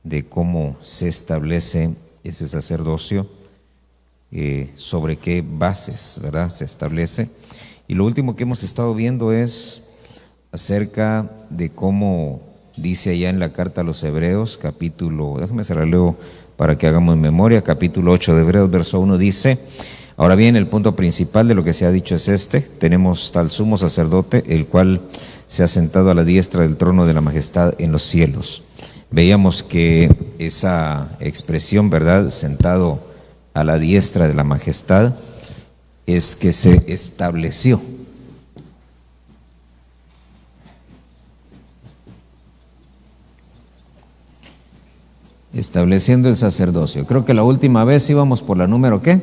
de cómo se establece ese sacerdocio, sobre qué bases, ¿verdad?, se establece. Y lo último que hemos estado viendo es acerca de cómo dice allá en la carta a los Hebreos, capítulo, déjame se la leo para que hagamos memoria, capítulo 8 de Hebreos, verso 1 dice: ahora bien, el punto principal de lo que se ha dicho es este: tenemos tal sumo sacerdote, el cual se ha sentado a la diestra del trono de la majestad en los cielos. Veíamos que esa expresión, ¿verdad?, sentado a la diestra de la majestad, es que se estableció. Estableciendo el sacerdocio. Creo que la última vez íbamos por la número ¿qué?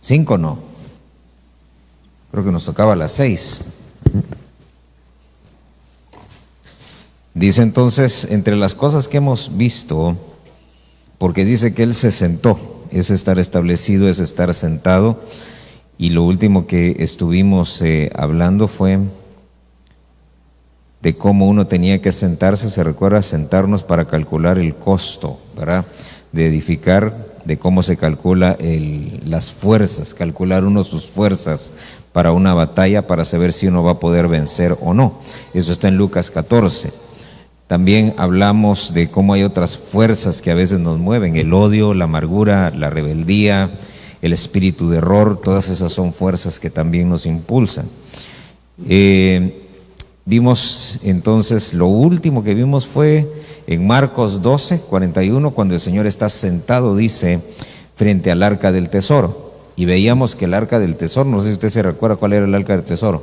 5, no. Creo que nos tocaba la 6. Dice entonces, entre las cosas que hemos visto, porque dice que Él se sentó, es estar establecido, es estar sentado, y lo último que estuvimos hablando fue de cómo uno tenía que sentarse. Se recuerda sentarnos para calcular el costo, ¿verdad?, de edificar, de cómo se calcula las fuerzas, calcular uno sus fuerzas para una batalla, para saber si uno va a poder vencer o no. Eso está en Lucas 14. También hablamos de cómo hay otras fuerzas que a veces nos mueven: el odio, la amargura, la rebeldía, el espíritu de error. Todas esas son fuerzas que también nos impulsan. Vimos entonces, lo último que vimos fue en Marcos 12, 41, cuando el Señor está sentado, dice, frente al arca del tesoro. Y veíamos que el arca del tesoro, no sé si usted se recuerda cuál era el arca del tesoro.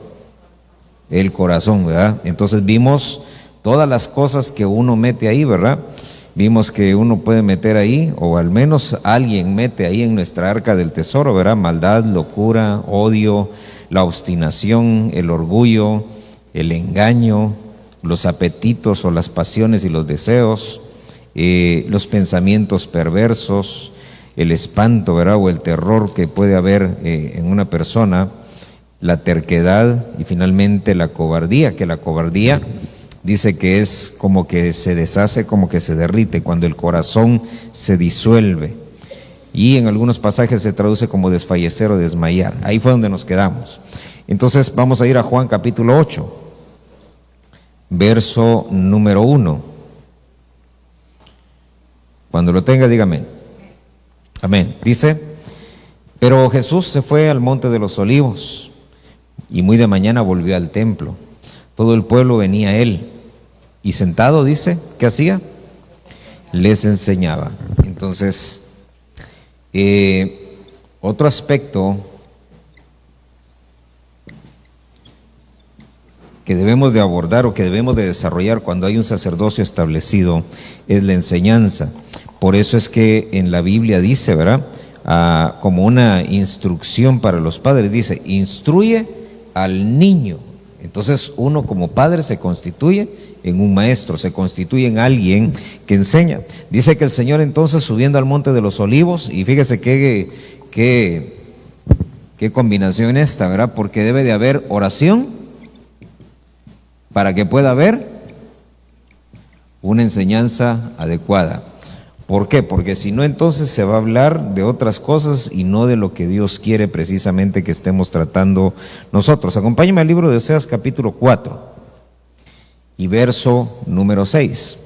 El corazón, ¿verdad? Entonces vimos todas las cosas que uno mete ahí, ¿verdad? Vimos que uno puede meter ahí, o al menos alguien mete ahí en nuestra arca del tesoro, ¿verdad? Maldad, locura, odio, la obstinación, el orgullo, el engaño, los apetitos o las pasiones y los deseos, los pensamientos perversos, el espanto, ¿verdad?, o el terror que puede haber en una persona, la terquedad y finalmente la cobardía, que la cobardía dice que es como que se deshace, como que se derrite, cuando el corazón se disuelve. Y en algunos pasajes se traduce como desfallecer o desmayar. Ahí fue donde nos quedamos. Entonces vamos a ir a Juan capítulo 8, verso número 1. Cuando lo tenga, dígame. Amén. Dice: pero Jesús se fue al monte de los olivos, y muy de mañana volvió al templo. Todo el pueblo venía a él, y sentado, dice, ¿qué hacía? Les enseñaba. Entonces, otro aspecto que debemos de abordar o que debemos de desarrollar cuando hay un sacerdocio establecido es la enseñanza. Por eso es que en la Biblia dice, ¿verdad?, como una instrucción para los padres, dice: instruye al niño. Entonces uno como padre se constituye en un maestro, se constituye en alguien que enseña. Dice que el Señor entonces, subiendo al monte de los olivos, y fíjese qué combinación esta, ¿verdad?, porque debe de haber oración para que pueda haber una enseñanza adecuada. ¿Por qué? Porque si no, entonces se va a hablar de otras cosas y no de lo que Dios quiere precisamente que estemos tratando nosotros. Acompáñeme al libro de Oseas capítulo 4 y verso número 6.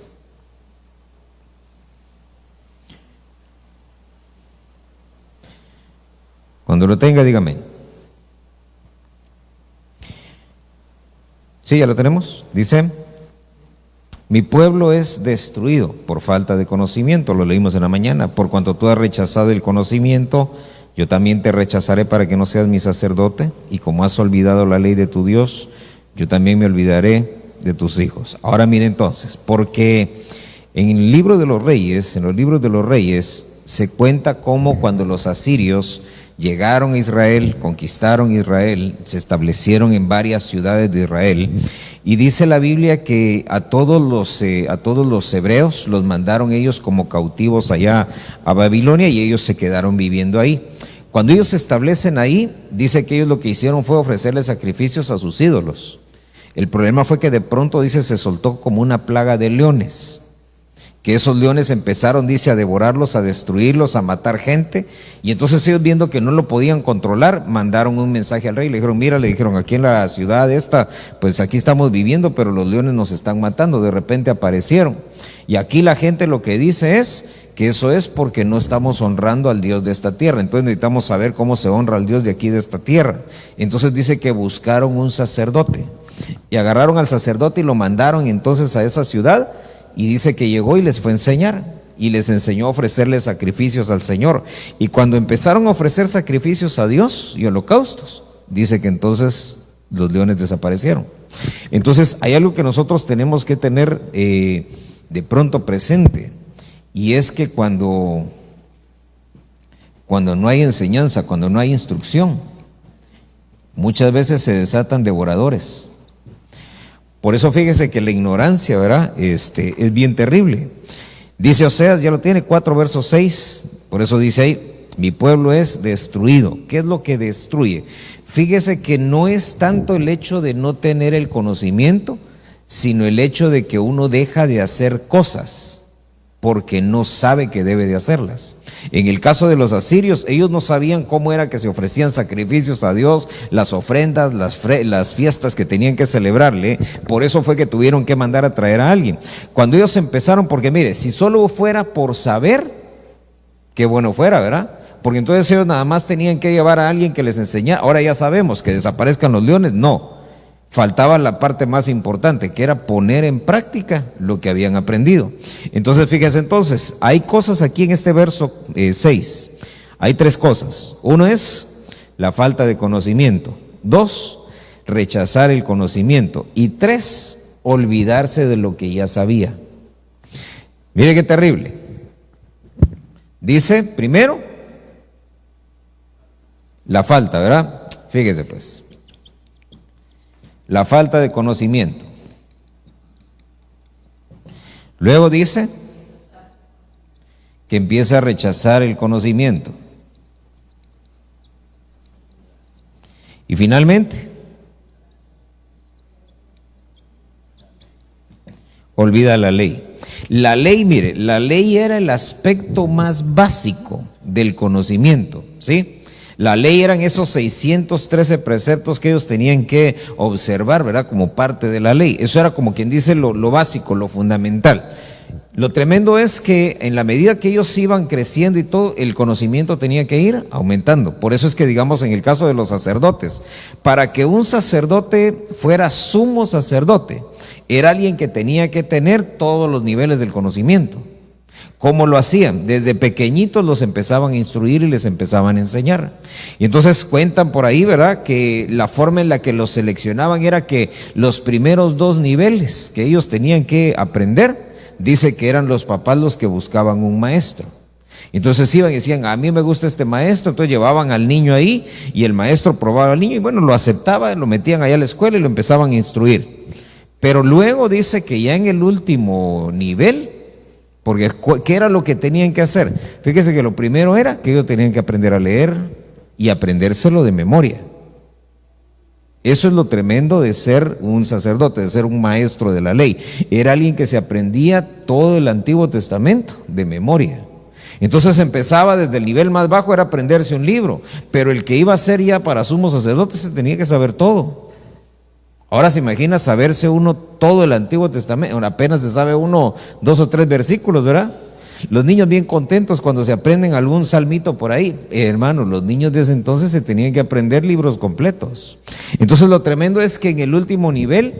Cuando lo tenga, dígame. ¿Sí, ya lo tenemos? Dice: mi pueblo es destruido por falta de conocimiento. Lo leímos en la mañana. Por cuanto tú has rechazado el conocimiento, yo también te rechazaré para que no seas mi sacerdote. Y como has olvidado la ley de tu Dios, yo también me olvidaré de tus hijos. Ahora mire entonces, porque en el libro de los reyes, en los libros de los reyes, se cuenta cómo cuando los asirios llegaron a Israel, conquistaron Israel, se establecieron en varias ciudades de Israel, y dice la Biblia que a todos los hebreos los mandaron ellos como cautivos allá a Babilonia, y ellos se quedaron viviendo ahí. Cuando ellos se establecen ahí, dice que ellos lo que hicieron fue ofrecerle sacrificios a sus ídolos. El problema fue que de pronto, dice, se soltó como una plaga de leones, que esos leones empezaron, dice, a devorarlos, a destruirlos, a matar gente, y entonces ellos, viendo que no lo podían controlar, mandaron un mensaje al rey, le dijeron, mira, le dijeron, aquí en la ciudad esta, pues aquí estamos viviendo, pero los leones nos están matando, de repente aparecieron, y aquí la gente lo que dice es que eso es porque no estamos honrando al Dios de esta tierra. Entonces necesitamos saber cómo se honra al Dios de aquí, de esta tierra. Entonces dice que buscaron un sacerdote y agarraron al sacerdote y lo mandaron entonces a esa ciudad, y dice que llegó y les fue a enseñar y les enseñó a ofrecerle sacrificios al Señor. Y cuando empezaron a ofrecer sacrificios a Dios y holocaustos, dice que entonces los leones desaparecieron. Entonces hay algo que nosotros tenemos que tener de pronto presente. Y es que cuando no hay enseñanza, cuando no hay instrucción, muchas veces se desatan devoradores. Por eso fíjese que la ignorancia, ¿verdad? Es bien terrible. Dice Oseas, ya lo tiene, 4 versos 6, por eso dice ahí, mi pueblo es destruido. ¿Qué es lo que destruye? Fíjese que no es tanto el hecho de no tener el conocimiento, sino el hecho de que uno deja de hacer cosas porque no sabe que debe de hacerlas. En el caso de los asirios, ellos no sabían cómo era que se ofrecían sacrificios a Dios, las ofrendas, las fiestas que tenían que celebrarle. Por eso fue que tuvieron que mandar a traer a alguien. Cuando ellos empezaron, porque mire, si solo fuera por saber, qué bueno fuera, ¿verdad? Porque entonces ellos nada más tenían que llevar a alguien que les enseñara. Ahora ya sabemos que desaparezcan los leones, no. Faltaba la parte más importante, que era poner en práctica lo que habían aprendido. Entonces, fíjense, entonces, hay cosas aquí en este verso 6. Hay 3 cosas. Uno es la falta de conocimiento. 2, rechazar el conocimiento. Y 3, olvidarse de lo que ya sabía. Mire qué terrible. Dice, primero, la falta, ¿verdad? Fíjese pues. La falta de conocimiento. Luego dice que empieza a rechazar el conocimiento. Y finalmente, olvida la ley. La ley, mire, la ley era el aspecto más básico del conocimiento, ¿sí? La ley eran esos 613 preceptos que ellos tenían que observar, ¿verdad? Como parte de la ley. Eso era como quien dice lo básico, lo fundamental. Lo tremendo es que en la medida que ellos iban creciendo y todo, el conocimiento tenía que ir aumentando. Por eso es que, digamos, en el caso de los sacerdotes, para que un sacerdote fuera sumo sacerdote, era alguien que tenía que tener todos los niveles del conocimiento. ¿Cómo lo hacían? Desde pequeñitos los empezaban a instruir y les empezaban a enseñar. Y entonces cuentan por ahí, ¿verdad?, que la forma en la que los seleccionaban era que los primeros 2 niveles que ellos tenían que aprender, dice que eran los papás los que buscaban un maestro. Entonces iban y decían, a mí me gusta este maestro, entonces llevaban al niño ahí y el maestro probaba al niño y bueno, lo aceptaba, lo metían allá a la escuela y lo empezaban a instruir. Pero luego dice que ya en el último nivel, porque ¿qué era lo que tenían que hacer? Fíjese que lo primero era que ellos tenían que aprender a leer y aprendérselo de memoria. Eso es lo tremendo de ser un sacerdote, de ser un maestro de la ley. Era alguien que se aprendía todo el Antiguo Testamento de memoria. Entonces empezaba desde el nivel más bajo, era aprenderse un libro, pero el que iba a ser ya para sumo sacerdote se tenía que saber todo. Ahora se imagina saberse uno todo el Antiguo Testamento, apenas se sabe uno 2 o 3 versículos, ¿verdad? Los niños bien contentos cuando se aprenden algún salmito por ahí. Hermanos, los niños de ese entonces se tenían que aprender libros completos. Entonces lo tremendo es que en el último nivel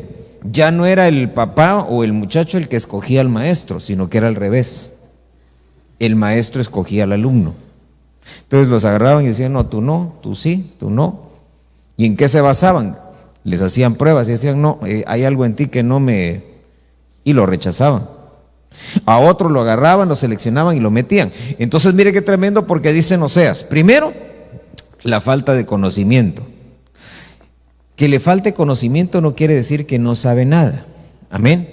ya no era el papá o el muchacho el que escogía al maestro, sino que era al revés. El maestro escogía al alumno. Entonces los agarraban y decían, no, tú no, tú sí, tú no. ¿Y en qué se basaban? Les hacían pruebas y decían, no, hay algo en ti que no me... y lo rechazaban. A otro lo agarraban, lo seleccionaban y lo metían. Entonces mire qué tremendo, porque dicen Oseas, primero, la falta de conocimiento. Que le falte conocimiento no quiere decir que no sabe nada. Amén.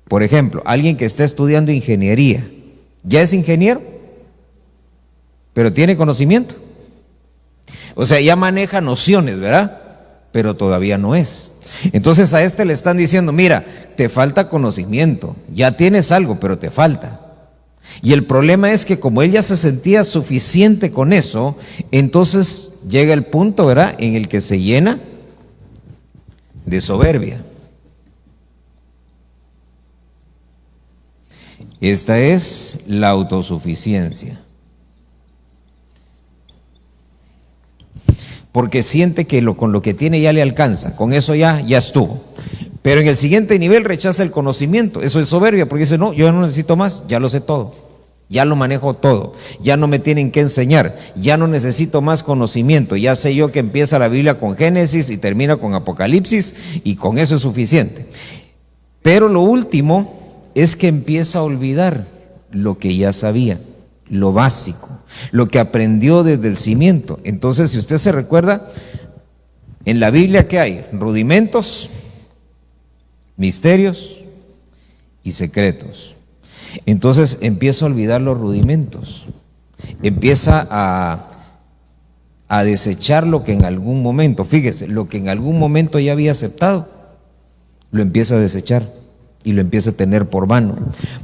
Por ejemplo, alguien que está estudiando ingeniería, ¿ya es ingeniero? Pero tiene conocimiento. O sea, ya maneja nociones, ¿verdad? pero todavía no es. Entonces a este le están diciendo, mira, te falta conocimiento, ya tienes algo, pero te falta. Y el problema es que como él ya se sentía suficiente con eso, entonces llega el punto, ¿verdad?, en el que se llena de soberbia. Esta es la autosuficiencia. Porque siente que con lo que tiene ya le alcanza, con eso ya estuvo. Pero en el siguiente nivel rechaza el conocimiento. Eso es soberbia, porque dice, no, yo no necesito más, ya lo sé todo, ya lo manejo todo, ya no me tienen que enseñar, ya no necesito más conocimiento, ya sé yo que empieza la Biblia con Génesis y termina con Apocalipsis y con eso es suficiente. Pero lo último es que empieza a olvidar lo que ya sabía, lo básico, lo que aprendió desde el cimiento. Entonces, si usted se recuerda, en la Biblia, ¿qué hay? Rudimentos, misterios y secretos. Entonces empieza a olvidar los rudimentos, empieza a desechar lo que en algún momento, fíjese, lo que en algún momento ya había aceptado, lo empieza a desechar y lo empieza a tener por vano.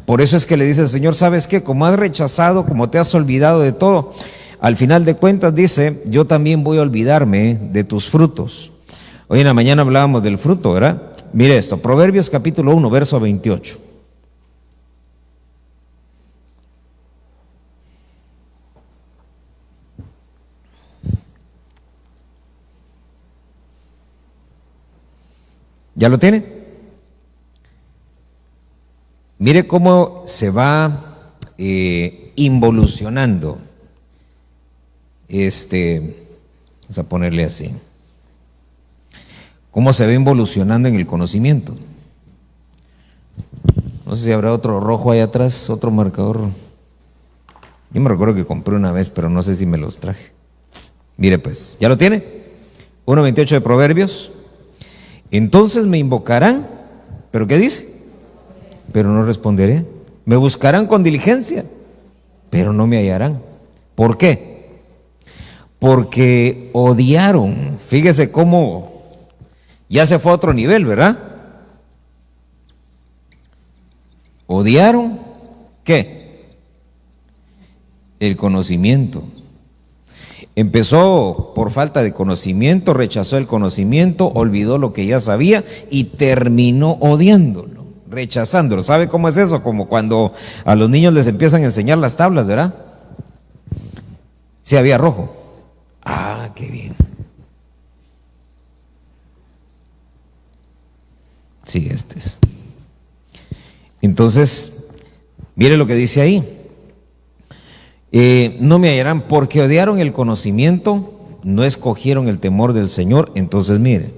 Por eso es que le dice el Señor, ¿sabes qué? Como has rechazado, como te has olvidado de todo, al final de cuentas dice, yo también voy a olvidarme de tus frutos. Hoy en la mañana hablábamos del fruto, ¿verdad? Mire esto, Proverbios capítulo 1, verso 28. ¿Ya lo tiene? Mire cómo se va involucionando. Vamos a ponerle así. Cómo se va involucionando en el conocimiento. No sé si habrá otro rojo ahí atrás, otro marcador. Yo me recuerdo que compré una vez, pero no sé si me los traje. Mire pues, ¿ya lo tiene? 1:28 de Proverbios. Entonces me invocarán, ¿pero qué dice? Pero no responderé. Me buscarán con diligencia, pero no me hallarán. ¿Por qué? Porque odiaron. Fíjese cómo ya se fue a otro nivel, ¿verdad? Odiaron, ¿qué? El conocimiento. Empezó por falta de conocimiento, rechazó el conocimiento, olvidó lo que ya sabía y terminó odiándolo, rechazándolo. ¿Sabe cómo es eso? Como cuando a los niños les empiezan a enseñar las tablas, ¿verdad? Sí, había rojo. Ah, qué bien. Sí, este es. Entonces, mire lo que dice ahí. No me hallarán porque odiaron el conocimiento, no escogieron el temor del Señor. Entonces, mire,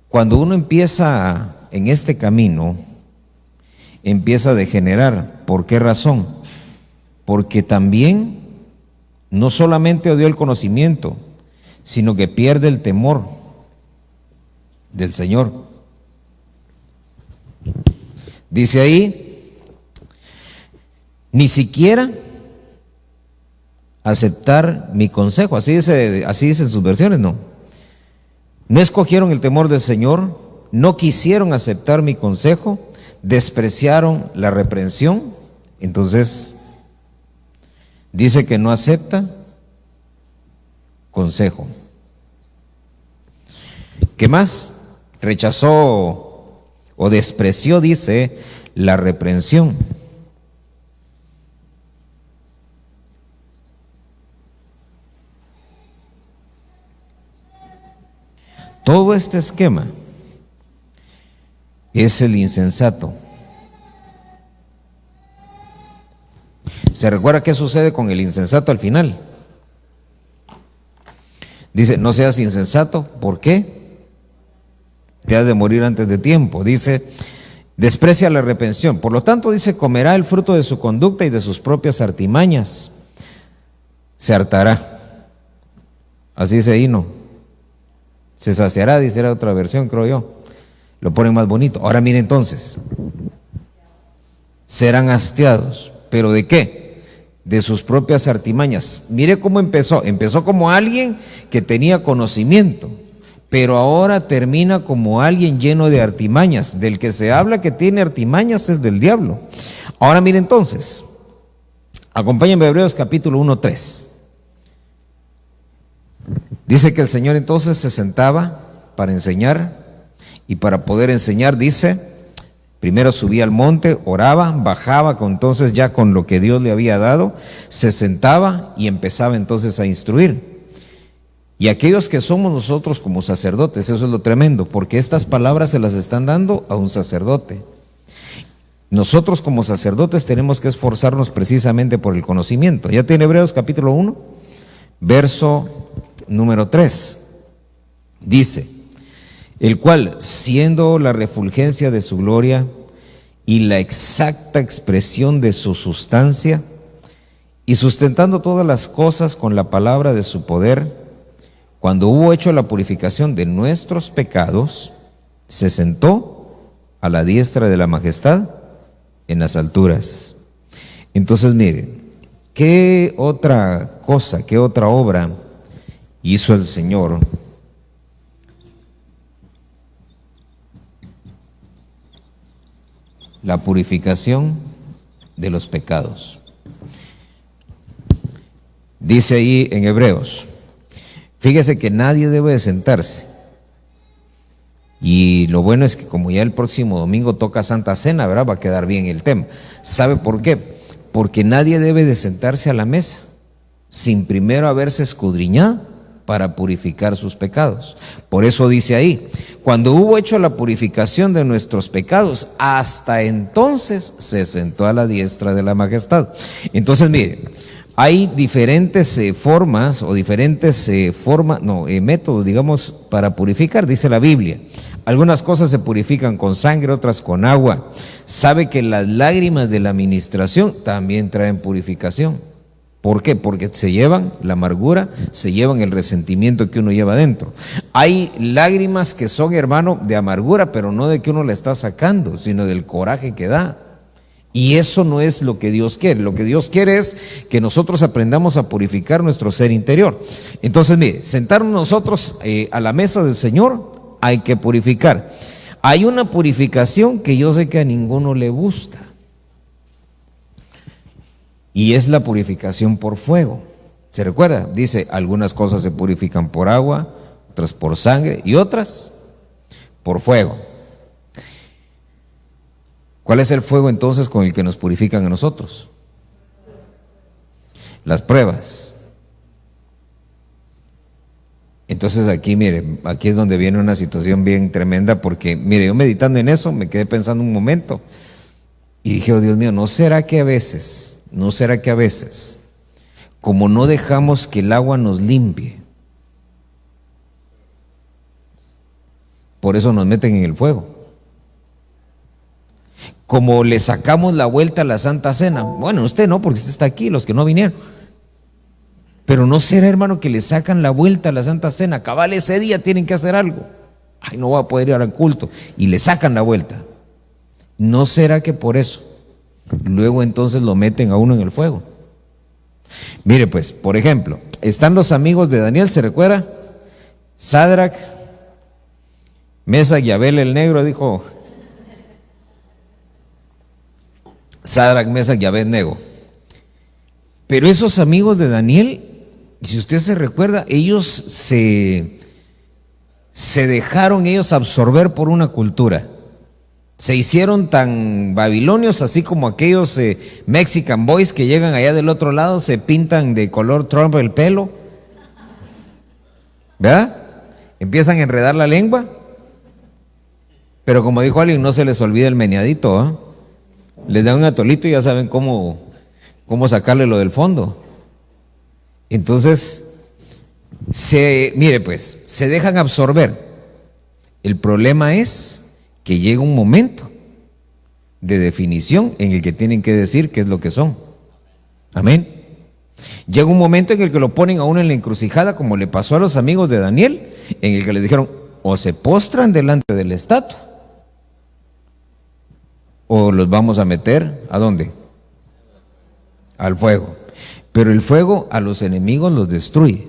cuando uno empieza en este camino, empieza a degenerar. ¿Por qué razón? Porque también no solamente odió el conocimiento, sino que pierde el temor del Señor. Dice ahí, ni siquiera aceptar mi consejo, así dicen sus versiones, no escogieron el temor del Señor, no quisieron aceptar mi consejo, despreciaron la reprensión. Entonces dice que no acepta consejo. ¿Qué más? Rechazó o despreció, dice, la reprensión. Todo este esquema es el insensato. ¿Se recuerda qué sucede con el insensato al final? Dice, no seas insensato, ¿por qué? Te has de morir antes de tiempo. Dice, desprecia la reprensión. Por lo tanto, dice, comerá el fruto de su conducta y de sus propias artimañas. Se hartará. Así dice ahí, ¿no? Se saciará, dice la otra versión, creo yo. Lo ponen más bonito. Ahora mire entonces. Serán hastiados. ¿Pero de qué? De sus propias artimañas. Mire cómo empezó. Empezó como alguien que tenía conocimiento, pero ahora termina como alguien lleno de artimañas. Del que se habla que tiene artimañas es del diablo. Ahora mire entonces, acompáñenme a Hebreos capítulo 1:3. Dice que el Señor entonces se sentaba para enseñar, y para poder enseñar, dice, primero subía al monte, oraba, bajaba entonces ya con lo que Dios le había dado, se sentaba y empezaba entonces a instruir. Y aquellos que somos nosotros como sacerdotes, eso es lo tremendo, porque estas palabras se las están dando a un sacerdote. Nosotros como sacerdotes tenemos que esforzarnos precisamente por el conocimiento. Ya tiene Hebreos capítulo 1, verso número 3. Dice, el cual, siendo la refulgencia de su gloria y la exacta expresión de su sustancia, y sustentando todas las cosas con la palabra de su poder, cuando hubo hecho la purificación de nuestros pecados, se sentó a la diestra de la majestad en las alturas. Entonces miren, ¿qué otra cosa, qué otra obra hizo el Señor? La purificación de los pecados. Dice ahí en Hebreos, fíjese que nadie debe de sentarse. Y lo bueno es que como ya el próximo domingo toca Santa Cena, ¿verdad? Va a quedar bien el tema. ¿Sabe por qué? Porque nadie debe de sentarse a la mesa sin primero haberse escudriñado para purificar sus pecados. Por eso dice ahí, cuando hubo hecho la purificación de nuestros pecados, hasta entonces se sentó a la diestra de la majestad. Entonces mire, hay diferentes formas o diferentes métodos, digamos, para purificar, dice la Biblia. Algunas cosas se purifican con sangre, otras con agua. Sabe que las lágrimas de la ministración también traen purificación. ¿Por qué? Porque se llevan la amargura, se llevan el resentimiento que uno lleva adentro. Hay lágrimas que son, hermano, de amargura, pero no de que uno la está sacando, sino del coraje que da. Y eso no es lo que Dios quiere. Lo que Dios quiere es que nosotros aprendamos a purificar nuestro ser interior. Entonces, mire, sentarnos nosotros a la mesa del Señor, hay que purificar. Hay una purificación que yo sé que a ninguno le gusta. Y es la purificación por fuego. ¿Se recuerda? Dice, algunas cosas se purifican por agua, otras por sangre y otras por fuego. ¿Cuál es el fuego entonces con el que nos purifican a nosotros? Las pruebas. Entonces aquí, mire, aquí es donde viene una situación bien tremenda porque, mire, yo meditando en eso me quedé pensando un momento y dije, oh Dios mío, ¿no será que a veces, como no dejamos que el agua nos limpie, por eso nos meten en el fuego? Como le sacamos la vuelta a la Santa Cena. Bueno, usted no, porque usted está aquí, los que no vinieron. Pero no será, hermano, que le sacan la vuelta a la Santa Cena. Cabal, ese día tienen que hacer algo. Ay, no voy a poder ir al culto. Y le sacan la vuelta. ¿No será que por eso luego entonces lo meten a uno en el fuego? Mire pues, por ejemplo, están los amigos de Daniel, ¿se recuerda? Sadrac, Mesac y Abel el negro, dijo Sadrac, Mesac y Abednego. Pero esos amigos de Daniel, si usted se recuerda, ellos se dejaron ellos absorber por una cultura. Se hicieron tan babilonios, así como aquellos Mexican boys que llegan allá del otro lado, se pintan de color Trump el pelo, ¿verdad? Empiezan a enredar la lengua, pero como dijo alguien, no se les olvida el meneadito, ¿eh? Les dan un atolito y ya saben cómo sacarle lo del fondo. Entonces, mire pues, se dejan absorber. El problema es que llega un momento de definición en el que tienen que decir qué es lo que son. Amén. Llega un momento en el que lo ponen a uno en la encrucijada, como le pasó a los amigos de Daniel, en el que les dijeron, o se postran delante de la estatua, o los vamos a meter, ¿a dónde? Al fuego. Pero el fuego a los enemigos los destruye.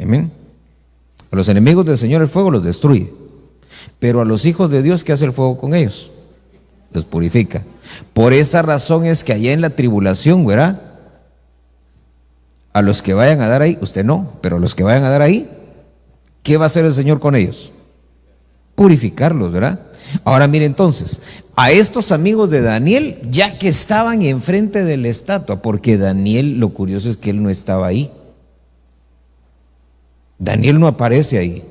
Amén. A los enemigos del Señor el fuego los destruye. Pero a los hijos de Dios, ¿qué hace el fuego con ellos? Los purifica. Por esa razón es que allá en la tribulación, ¿verdad? A los que vayan a dar ahí, usted no, pero a los que vayan a dar ahí, ¿qué va a hacer el Señor con ellos? Purificarlos, ¿verdad? Ahora mire entonces, a estos amigos de Daniel, ya que estaban enfrente de la estatua, porque Daniel, lo curioso es que él no estaba ahí. Daniel no aparece ahí,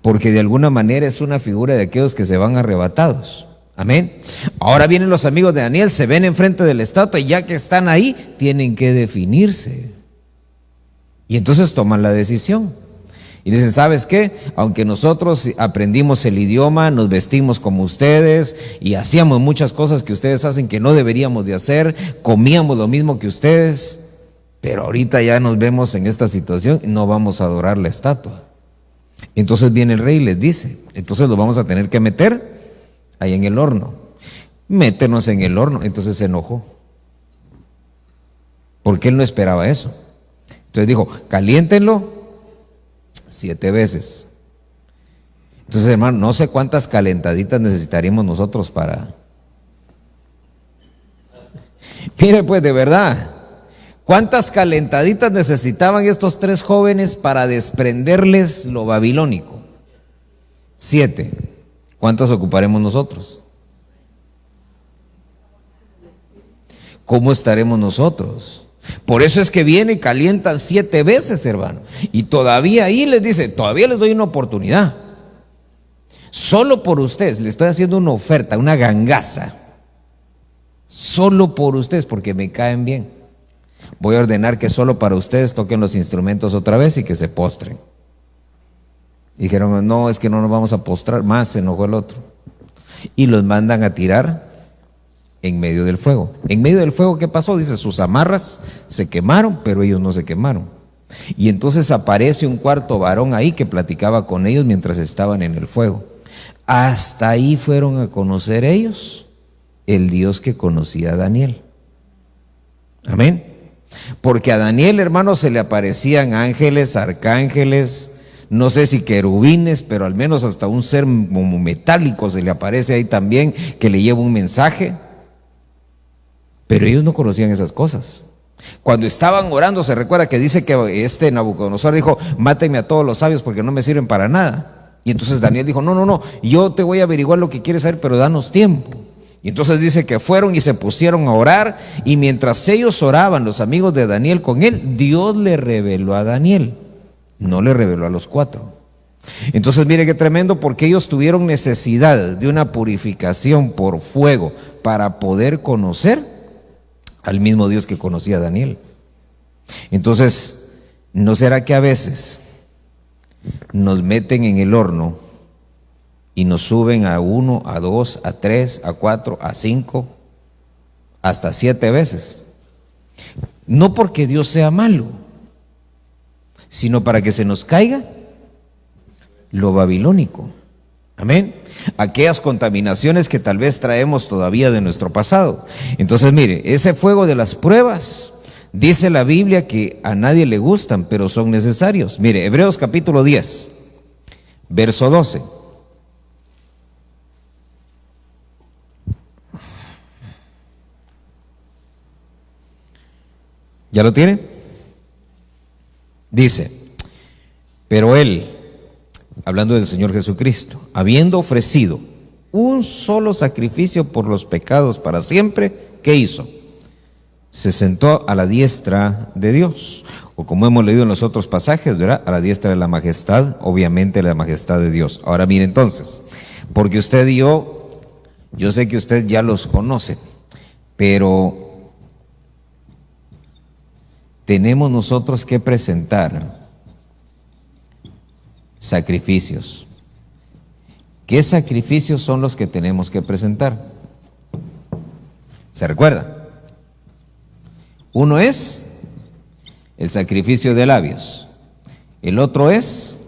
porque de alguna manera es una figura de aquellos que se van arrebatados. Amén. Ahora vienen los amigos de Daniel, se ven enfrente de la estatua y ya que están ahí, tienen que definirse. Y entonces toman la decisión. Y dicen, ¿sabes qué? Aunque nosotros aprendimos el idioma, nos vestimos como ustedes y hacíamos muchas cosas que ustedes hacen que no deberíamos de hacer, comíamos lo mismo que ustedes, pero ahorita ya nos vemos en esta situación y no vamos a adorar la estatua. Entonces viene el rey y les dice, entonces lo vamos a tener que meter ahí en el horno. Métenos en el horno. Entonces se enojó, porque él no esperaba eso. Entonces dijo, caliéntenlo 7 veces. Entonces, hermano, no sé cuántas calentaditas necesitaríamos nosotros para... Mire, pues, de verdad, ¿cuántas calentaditas necesitaban estos 3 jóvenes para desprenderles lo babilónico? 7. ¿Cuántas ocuparemos nosotros? ¿Cómo estaremos nosotros? Por eso es que viene y calientan 7 veces, hermano. Y todavía ahí les dice, todavía les doy una oportunidad. Solo por ustedes, les estoy haciendo una oferta, una gangaza. Solo por ustedes, porque me caen bien. Voy a ordenar que solo para ustedes toquen los instrumentos otra vez y que se postren. Dijeron, no, es que no nos vamos a postrar. Más se enojó el otro. Y los mandan a tirar en medio del fuego. En medio del fuego, ¿qué pasó? Dice, sus amarras se quemaron, pero ellos no se quemaron. Y entonces aparece un cuarto varón ahí que platicaba con ellos mientras estaban en el fuego. Hasta ahí fueron a conocer ellos el Dios que conocía a Daniel. Amén. Porque a Daniel, hermanos, se le aparecían ángeles, arcángeles, no sé si querubines, pero al menos hasta un ser como metálico se le aparece ahí también, que le lleva un mensaje. Pero ellos no conocían esas cosas. Cuando estaban orando, se recuerda que dice que Nabucodonosor dijo, mátenme a todos los sabios porque no me sirven para nada. Y entonces Daniel dijo, no, yo te voy a averiguar lo que quieres saber, pero danos tiempo. Y entonces dice que fueron y se pusieron a orar, y mientras ellos oraban, los amigos de Daniel con él, Dios le reveló a Daniel, no le reveló a los 4. Entonces mire qué tremendo, porque ellos tuvieron necesidad de una purificación por fuego para poder conocer al mismo Dios que conocía a Daniel. Entonces, ¿no será que a veces nos meten en el horno y nos suben a 1, a 2, a 3, a 4, a 5, hasta 7 veces? No porque Dios sea malo, sino para que se nos caiga lo babilónico. Amén. Aquellas contaminaciones que tal vez traemos todavía de nuestro pasado. Entonces mire, ese fuego de las pruebas, dice la Biblia que a nadie le gustan, pero son necesarios. Mire, Hebreos capítulo 10, verso 12. ¿Ya lo tiene? Dice, pero Él, hablando del Señor Jesucristo, habiendo ofrecido un solo sacrificio por los pecados para siempre, ¿qué hizo? Se sentó a la diestra de Dios, o como hemos leído en los otros pasajes, ¿verdad? A la diestra de la majestad, obviamente la majestad de Dios. Ahora mire entonces, porque usted y yo sé que usted ya los conoce, pero tenemos nosotros que presentar sacrificios. ¿Qué sacrificios son los que tenemos que presentar? ¿Se recuerda? Uno es el sacrificio de labios. El otro es,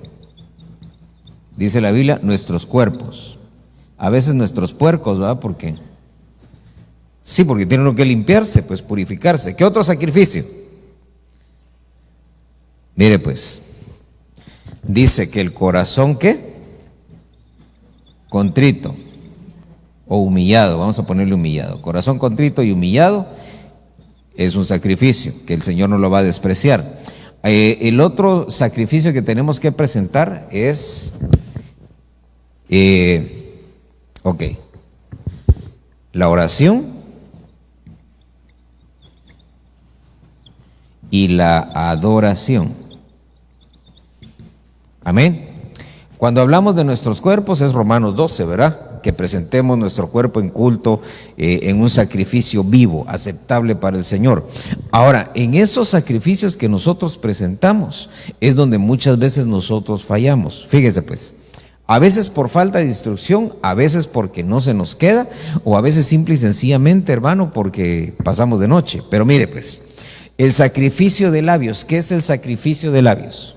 dice la Biblia, nuestros cuerpos. A veces nuestros puercos, ¿verdad? Porque tiene uno que limpiarse, pues purificarse. ¿Qué otro sacrificio? Mire pues, dice que el corazón, ¿qué? Contrito o humillado, vamos a ponerle humillado. Corazón contrito y humillado es un sacrificio que el Señor no lo va a despreciar. El otro sacrificio que tenemos que presentar es, la oración y la adoración. Amén. Cuando hablamos de nuestros cuerpos es Romanos 12, ¿verdad? Que presentemos nuestro cuerpo en culto, en un sacrificio vivo, aceptable para el Señor. Ahora, en esos sacrificios que nosotros presentamos es donde muchas veces nosotros fallamos. Fíjese pues, a veces por falta de instrucción, a veces porque no se nos queda, o a veces simple y sencillamente, hermano, porque pasamos de noche. Pero mire pues, el sacrificio de labios, ¿qué es el sacrificio de labios?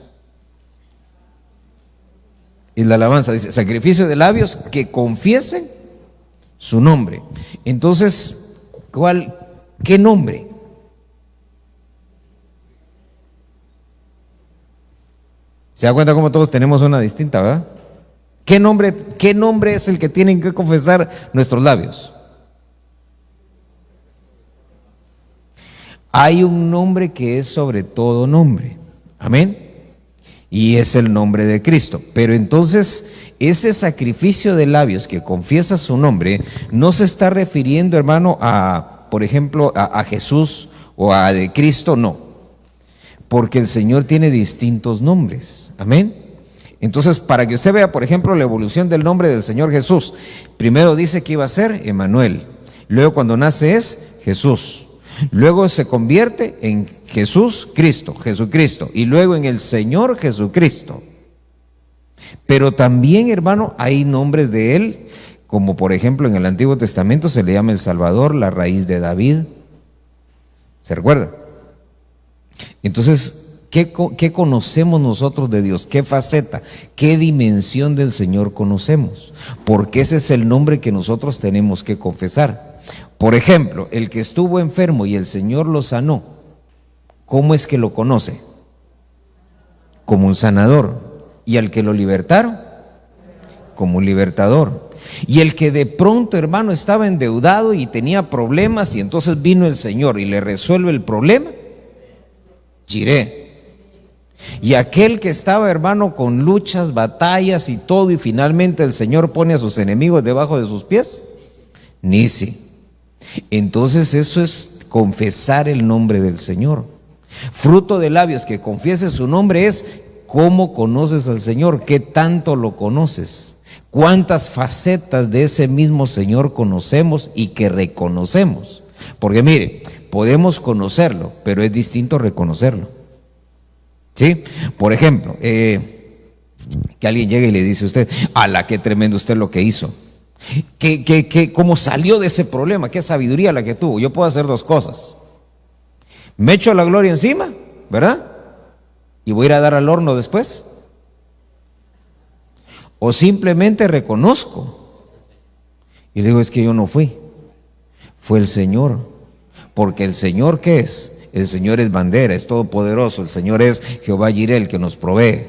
Y la alabanza dice, sacrificio de labios que confiesen su nombre. Entonces, ¿qué nombre? ¿Se da cuenta cómo todos tenemos una distinta, verdad? ¿Qué nombre es el que tienen que confesar nuestros labios? Hay un nombre que es sobre todo nombre. Amén. Y es el nombre de Cristo. Pero entonces, ese sacrificio de labios que confiesa su nombre, no se está refiriendo, hermano, por ejemplo, a Jesús o a de Cristo, no. Porque el Señor tiene distintos nombres. Amén. Entonces, para que usted vea, por ejemplo, la evolución del nombre del Señor Jesús, primero dice que iba a ser Emmanuel. Luego, cuando nace, es Jesús. Luego se convierte en Jesús Cristo, Jesucristo, y luego en el Señor Jesucristo. Pero también, hermano, hay nombres de Él, como por ejemplo en el Antiguo Testamento se le llama el Salvador, la raíz de David. ¿Se recuerda? Entonces, ¿qué conocemos nosotros de Dios? ¿Qué faceta? ¿Qué dimensión del Señor conocemos? Porque ese es el nombre que nosotros tenemos que confesar. Por ejemplo, el que estuvo enfermo y el Señor lo sanó, ¿cómo es que lo conoce? Como un sanador. ¿Y al que lo libertaron? Como un libertador. Y el que de pronto, hermano, estaba endeudado y tenía problemas y entonces vino el Señor y le resuelve el problema, Jiré. Y aquel que estaba, hermano, con luchas, batallas y todo, y finalmente el Señor pone a sus enemigos debajo de sus pies, Nisi. Entonces eso es confesar el nombre del Señor. Fruto de labios que confiese su nombre es cómo conoces al Señor, qué tanto lo conoces, cuántas facetas de ese mismo Señor conocemos y que reconocemos. Porque mire, podemos conocerlo, pero es distinto reconocerlo. ¿Sí? Por ejemplo, que alguien llegue y le dice a usted, ¡ala, qué tremendo usted lo que hizo! ¿Cómo salió de ese problema? ¿Qué sabiduría la que tuvo? Yo puedo hacer dos cosas. Me echo la gloria encima, ¿verdad? Y voy a ir a dar al horno después. O simplemente reconozco y digo, es que yo no fui, fue el Señor. Porque el Señor, ¿qué es? El Señor es bandera, es todopoderoso. El Señor es Jehová Jireh, el que nos provee.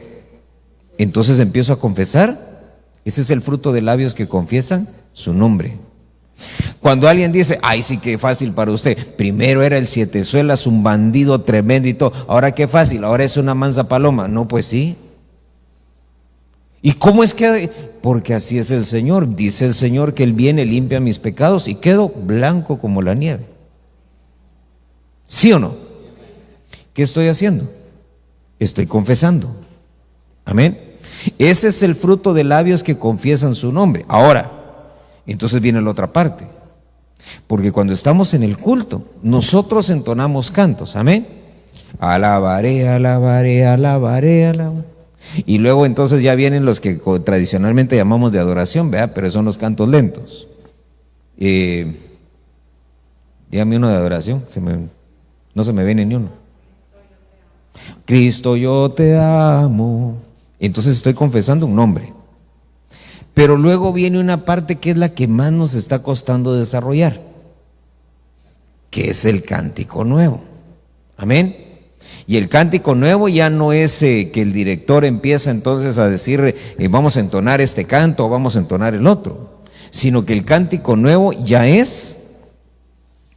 Entonces empiezo a confesar. Ese es el fruto de labios que confiesan su nombre. Cuando alguien dice, ay, sí, qué fácil para usted, primero era el siete suelas, un bandido tremendo y todo, ahora qué fácil, ahora es una mansa paloma. No, pues sí. ¿Y cómo es que? Porque así es el Señor. Dice el Señor que Él viene, limpia mis pecados y quedo blanco como la nieve. ¿Sí o no? ¿Qué estoy haciendo? Estoy confesando. Amén. Ese es el fruto de labios que confiesan su nombre. Ahora, entonces viene la otra parte. Porque cuando estamos en el culto, nosotros entonamos cantos. Amén. Alabaré, alabaré, alabaré, alabaré. Y luego entonces ya vienen los que tradicionalmente llamamos de adoración, ¿verdad? Pero son los cantos lentos. Dígame uno de adoración, no se me viene ni uno. Cristo, yo te amo. Entonces estoy confesando un nombre. Pero luego viene una parte que es la que más nos está costando desarrollar, que es el cántico nuevo. Amén. Y el cántico nuevo ya no es que el director empieza entonces a decir, vamos a entonar este canto o vamos a entonar el otro, sino que el cántico nuevo ya es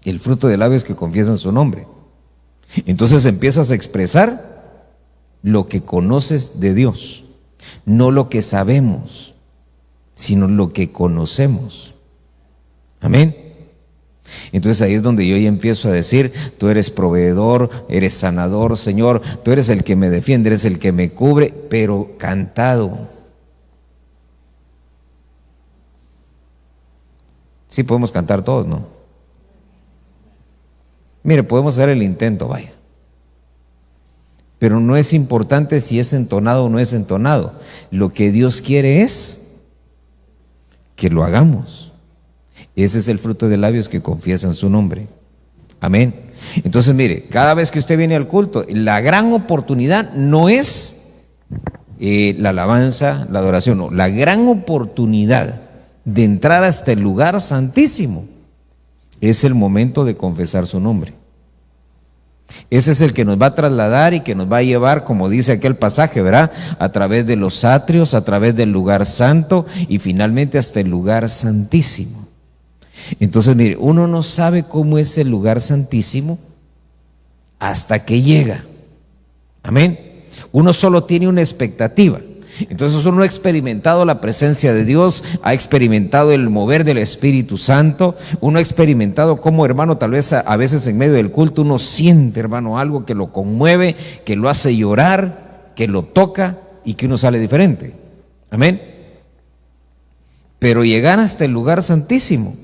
el fruto de labios que confiesan su nombre. Entonces empiezas a expresar lo que conoces de Dios, no lo que sabemos, sino lo que conocemos. Amén. Entonces ahí es donde yo ya empiezo a decir, tú eres proveedor, eres sanador, Señor, tú eres el que me defiende, eres el que me cubre, pero cantado. Sí podemos cantar todos, ¿no? Mire, podemos hacer el intento, vaya. Pero no es importante si es entonado o no es entonado. Lo que Dios quiere es que lo hagamos. Ese es el fruto de labios que confiesan su nombre. Amén. Entonces, mire, cada vez que usted viene al culto, la gran oportunidad no es la alabanza, la adoración, no. La gran oportunidad de entrar hasta el lugar santísimo es el momento de confesar su nombre. Ese es el que nos va a trasladar y que nos va a llevar, como dice aquel pasaje, ¿verdad? A través de los atrios, a través del lugar santo y finalmente hasta el lugar santísimo. Entonces, mire, uno no sabe cómo es el lugar santísimo hasta que llega. Amén. Uno solo tiene una expectativa. Entonces uno ha experimentado la presencia de Dios, ha experimentado el mover del Espíritu Santo, uno ha experimentado cómo, hermano, tal vez a veces en medio del culto uno siente, hermano, algo que lo conmueve, que lo hace llorar, que lo toca y que uno sale diferente. Amén. Pero llegar hasta el lugar santísimo,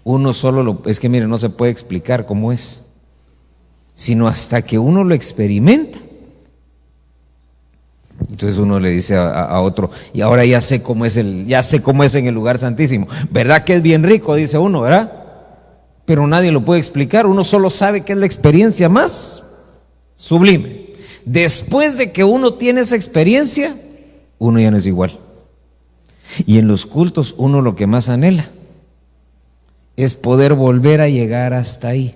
uno solo es que mire, no se puede explicar cómo es, sino hasta que uno lo experimenta. Entonces uno le dice a otro, y ahora ya sé cómo es en el lugar santísimo. ¿Verdad que es bien rico? Dice uno, ¿verdad? Pero nadie lo puede explicar, uno solo sabe que es la experiencia más sublime. Después de que uno tiene esa experiencia, uno ya no es igual. Y en los cultos uno lo que más anhela es poder volver a llegar hasta ahí.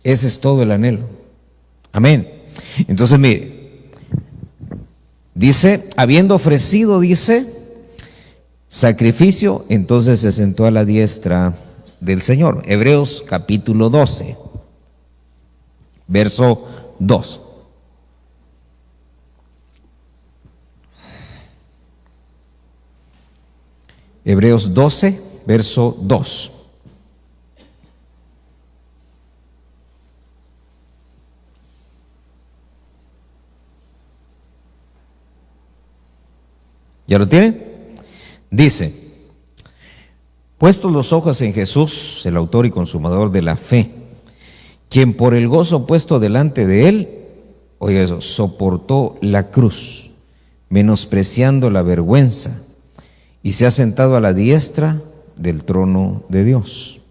Ese es todo el anhelo. Amén. Entonces mire, dice, habiendo ofrecido, dice, sacrificio, entonces se sentó a la diestra del Señor. Hebreos capítulo 12, verso 2. Hebreos 12, verso 2. ¿Ya lo tienen? Dice, puestos los ojos en Jesús, el autor y consumador de la fe, quien por el gozo puesto delante de él, oiga eso, soportó la cruz, menospreciando la vergüenza, y se ha sentado a la diestra del trono de Dios.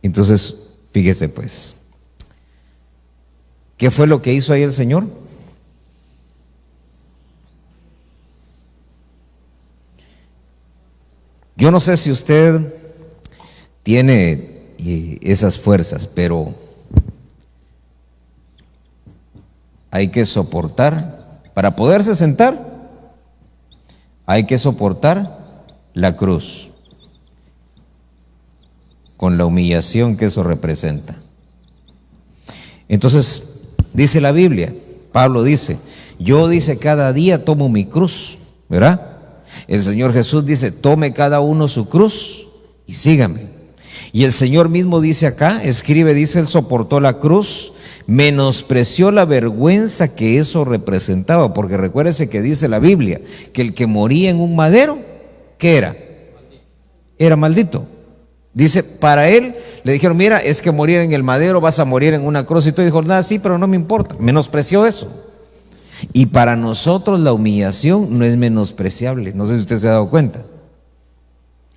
Entonces, fíjese pues, ¿qué fue lo que hizo ahí el Señor? Yo no sé si usted tiene esas fuerzas, pero hay que soportar, para poderse sentar, hay que soportar la cruz, con la humillación que eso representa. Entonces, dice la Biblia, Pablo dice, yo dice cada día tomo mi cruz, ¿verdad? El Señor Jesús dice, tome cada uno su cruz y sígame. Y el Señor mismo dice acá, escribe, dice, él soportó la cruz, menospreció la vergüenza que eso representaba, porque recuérdese que dice la Biblia, que el que moría en un madero, ¿qué era? Era maldito. Dice, para él, le dijeron, mira, es que morir en el madero, vas a morir en una cruz. Y tú dijo, nada, sí, pero no me importa. Menospreció eso. Y para nosotros la humillación no es menospreciable, no sé si usted se ha dado cuenta,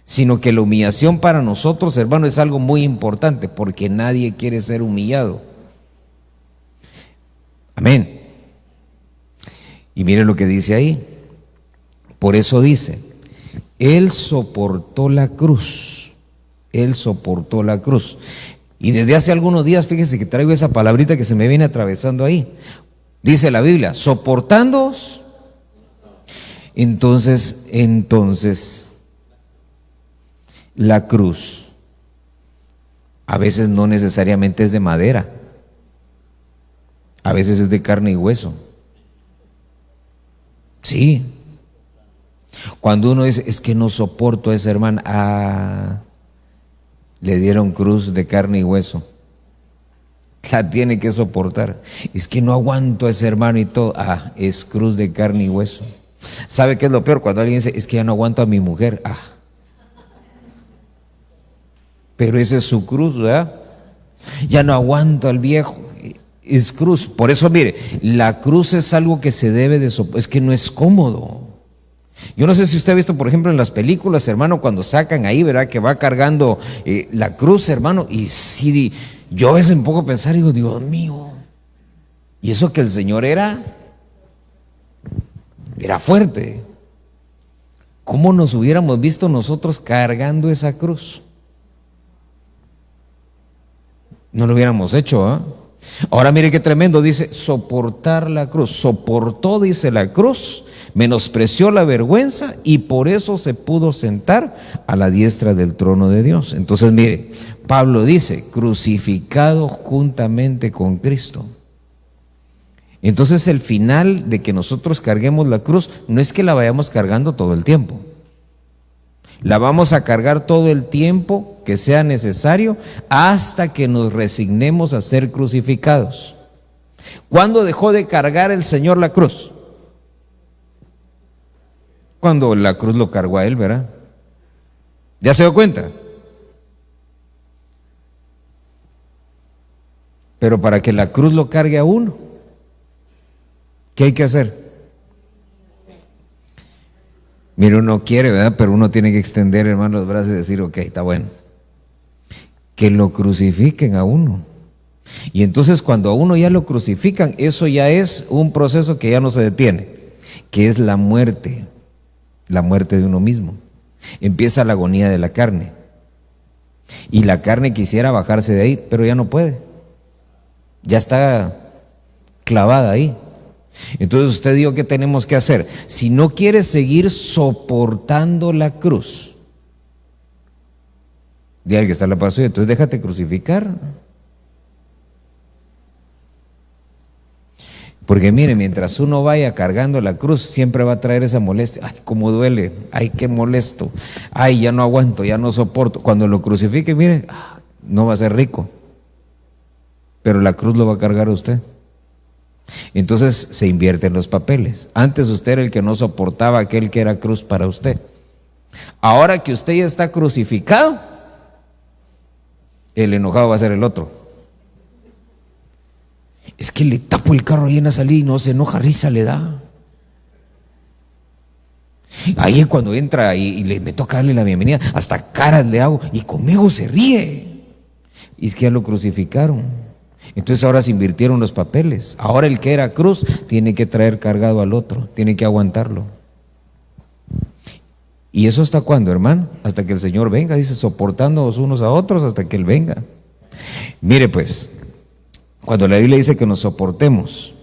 sino que la humillación para nosotros, hermano, es algo muy importante, porque nadie quiere ser humillado. Amén. Y mire lo que dice ahí. Por eso dice, él soportó la cruz. Él soportó la cruz. Y desde hace algunos días, fíjese que traigo esa palabrita que se me viene atravesando ahí. Dice la Biblia, soportándoos. Entonces, la cruz a veces no necesariamente es de madera, a veces es de carne y hueso. Sí. Cuando uno dice, es que no soporto a esa hermana, le dieron cruz de carne y hueso. La tiene que soportar. Es que no aguanto a ese hermano y todo. Es cruz de carne y hueso. ¿Sabe qué es lo peor? Cuando alguien dice, es que ya no aguanto a mi mujer. Pero esa es su cruz, ¿verdad? Ya no aguanto al viejo. Es cruz. Por eso, mire, la cruz es algo que se debe de soportar. Es que no es cómodo. Yo no sé si usted ha visto, por ejemplo, en las películas, hermano, cuando sacan ahí, ¿verdad? Que va cargando la cruz, hermano. Y sí, yo a veces me pongo a pensar y digo, Dios mío. Y eso que el Señor era fuerte. ¿Cómo nos hubiéramos visto nosotros cargando esa cruz? No lo hubiéramos hecho, ¿ah? Ahora mire qué tremendo, dice, soportar la cruz. Soportó, dice, la cruz, menospreció la vergüenza y por eso se pudo sentar a la diestra del trono de Dios. Entonces mire, Pablo dice, crucificado juntamente con Cristo. Entonces el final de que nosotros carguemos la cruz no es que la vayamos cargando todo el tiempo. La vamos a cargar todo el tiempo que sea necesario hasta que nos resignemos a ser crucificados. ¿Cuándo dejó de cargar el Señor la cruz? Cuando la cruz lo cargó a Él, ¿verdad? ¿Ya se dio cuenta? Pero para que la cruz lo cargue a uno, ¿qué hay que hacer? Mire, uno quiere, ¿verdad? Pero uno tiene que extender, hermano, los brazos y decir, ok, está bueno. Que lo crucifiquen a uno. Y entonces cuando a uno ya lo crucifican, eso ya es un proceso que ya no se detiene, que es la muerte de uno mismo. Empieza la agonía de la carne. Y la carne quisiera bajarse de ahí, pero ya no puede. Ya está clavada ahí. Entonces usted dijo, ¿qué tenemos que hacer? Si no quiere seguir soportando la cruz, di al que está a la par suya, entonces déjate crucificar. Porque mire, mientras uno vaya cargando la cruz, siempre va a traer esa molestia. Ay, cómo duele, ay, qué molesto, ay, ya no aguanto, ya no soporto. Cuando lo crucifique, mire, no va a ser rico, pero la cruz lo va a cargar a usted. Entonces se invierten los papeles. Antes usted era el que no soportaba aquel que era cruz para usted. Ahora que usted ya está crucificado, el enojado va a ser el otro. Es que le tapo el carro ahí en la salida y no se enoja, risa le da. Ahí es cuando entra y me toca darle la bienvenida, hasta caras le hago y conmigo se ríe. Y es que ya lo crucificaron. Entonces ahora se invirtieron los papeles. Ahora el que era cruz tiene que traer cargado al otro, tiene que aguantarlo. ¿Y eso hasta cuándo, hermano? Hasta que el Señor venga, dice, soportándonos unos a otros hasta que Él venga. Mire pues, cuando la Biblia dice que nos soportemos,